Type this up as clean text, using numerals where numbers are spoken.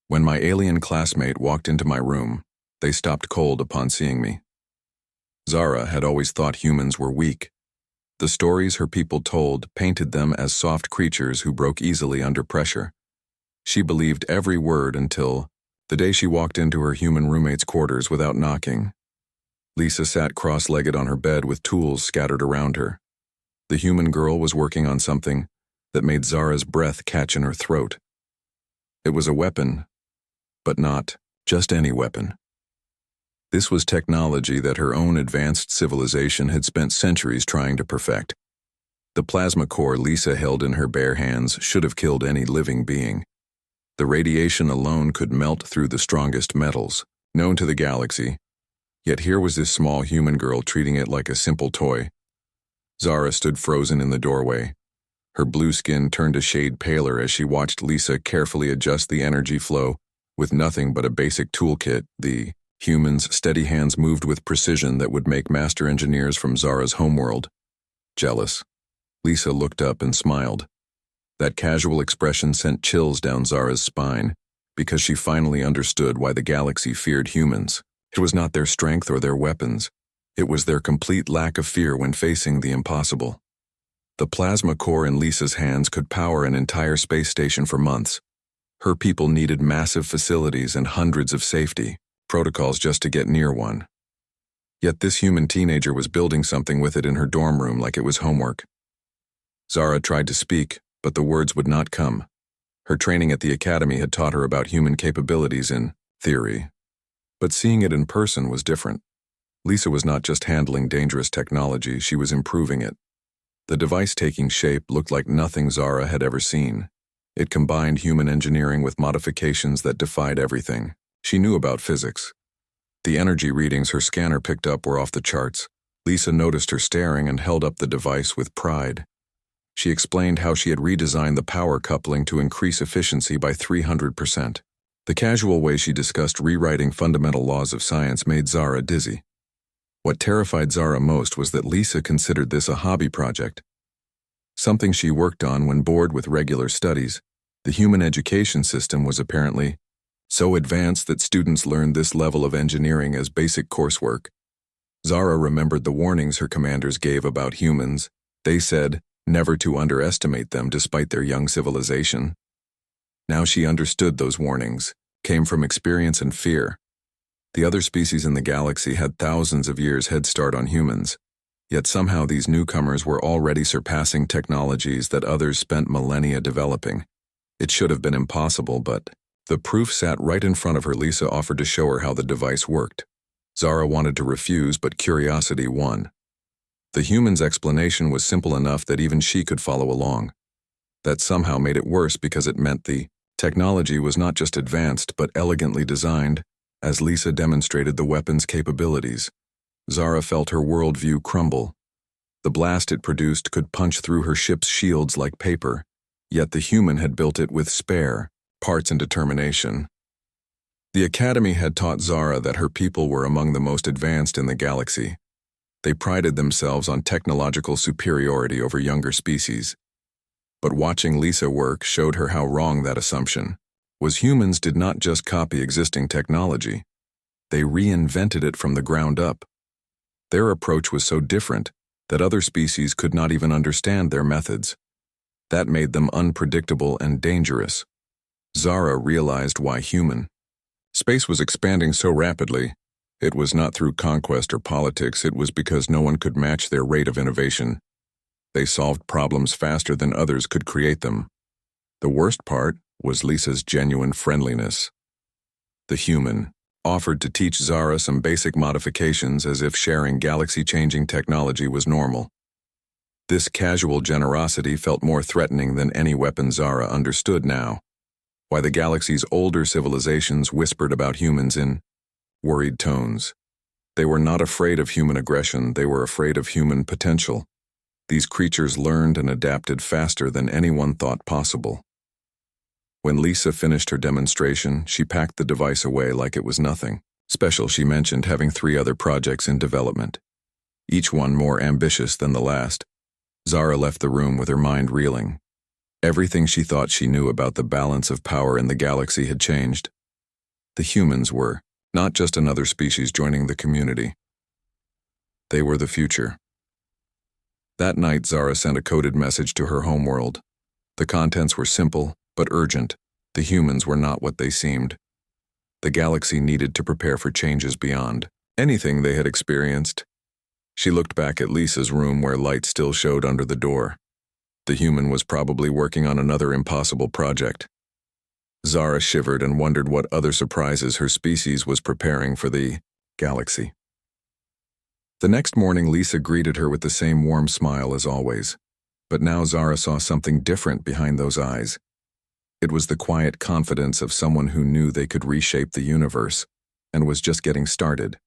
When my alien classmate walked into my room, they stopped cold upon seeing me. Zara had always thought humans were weak. The stories her people told painted them as soft creatures who broke easily under pressure. She believed every word until the day she walked into her human roommate's quarters without knocking. Lisa sat cross-legged on her bed with tools scattered around her. The human girl was working on something that made Zara's breath catch in her throat. It was a weapon, but not just any weapon. This was technology that her own advanced civilization had spent centuries trying to perfect. The plasma core Lisa held in her bare hands should have killed any living being. The radiation alone could melt through the strongest metals known to the galaxy, yet here was this small human girl treating it like a simple toy. Zara stood frozen in the doorway. Her blue skin turned a shade paler as she watched Lisa carefully adjust the energy flow. With nothing but a basic toolkit, the human's steady hands moved with precision that would make master engineers from Zara's homeworld jealous. Lisa looked up and smiled. That casual expression sent chills down Zara's spine, because she finally understood why the galaxy feared humans. It was not their strength or their weapons. It was their complete lack of fear when facing the impossible. The plasma core in Lisa's hands could power an entire space station for months. Her people needed massive facilities and hundreds of safety protocols just to get near one. Yet this human teenager was building something with it in her dorm room like it was homework. Zara tried to speak, but the words would not come. Her training at the academy had taught her about human capabilities in theory, but seeing it in person was different. Lisa was not just handling dangerous technology, she was improving it. The device taking shape looked like nothing Zara had ever seen. It combined human engineering with modifications that defied everything. She knew about physics. The energy readings her scanner picked up were off the charts. Lisa noticed her staring and held up the device with pride. She explained how she had redesigned the power coupling to increase efficiency by 300%. The casual way she discussed rewriting fundamental laws of science made Zara dizzy. What terrified Zara most was that Lisa considered this a hobby project, something she worked on when bored with regular studies. The human education system was apparently so advanced that students learned this level of engineering as basic coursework. Zara remembered the warnings her commanders gave about humans. They said never to underestimate them despite their young civilization. Now she understood those warnings came from experience and fear. The other species in the galaxy had thousands of years head start on humans, yet somehow these newcomers were already surpassing technologies that others spent millennia developing. It should have been impossible, but the proof sat right in front of her. Lisa offered to show her how the device worked. Zara wanted to refuse, but curiosity won. The human's explanation was simple enough that even she could follow along. That somehow made it worse because it meant the technology was not just advanced but elegantly designed. As Lisa demonstrated the weapon's capabilities, Zara felt her worldview crumble. The blast it produced could punch through her ship's shields like paper, yet the human had built it with spare parts and determination. The Academy had taught Zara that her people were among the most advanced in the galaxy. They prided themselves on technological superiority over younger species. But watching Lisa work showed her how wrong that assumption was. Humans did not just copy existing technology. They reinvented it from the ground up. Their approach was so different that other species could not even understand their methods. That made them unpredictable and dangerous. Zara realized why human space was expanding so rapidly. It was not through conquest or politics, it was because no one could match their rate of innovation. They solved problems faster than others could create them. The worst part was Lisa's genuine friendliness. The human offered to teach Zara some basic modifications as if sharing galaxy-changing technology was normal. This casual generosity felt more threatening than any weapon. Zara understood now why the galaxy's older civilizations whispered about humans in worried tones. They were not afraid of human aggression, they were afraid of human potential. These creatures learned and adapted faster than anyone thought possible. When Lisa finished her demonstration, she packed the device away like it was nothing special. She mentioned having 3 other projects in development, each one more ambitious than the last. Zara left the room with her mind reeling. Everything she thought she knew about the balance of power in the galaxy had changed. The humans were not just another species joining the community. They were the future. That night, Zara sent a coded message to her homeworld. The contents were simple, but urgent. The humans were not what they seemed. The galaxy needed to prepare for changes beyond anything they had experienced. She looked back at Lisa's room where light still showed under the door. The human was probably working on another impossible project. Zara shivered and wondered what other surprises her species was preparing for the galaxy. The next morning, Lisa greeted her with the same warm smile as always. But now Zara saw something different behind those eyes. It was the quiet confidence of someone who knew they could reshape the universe and was just getting started.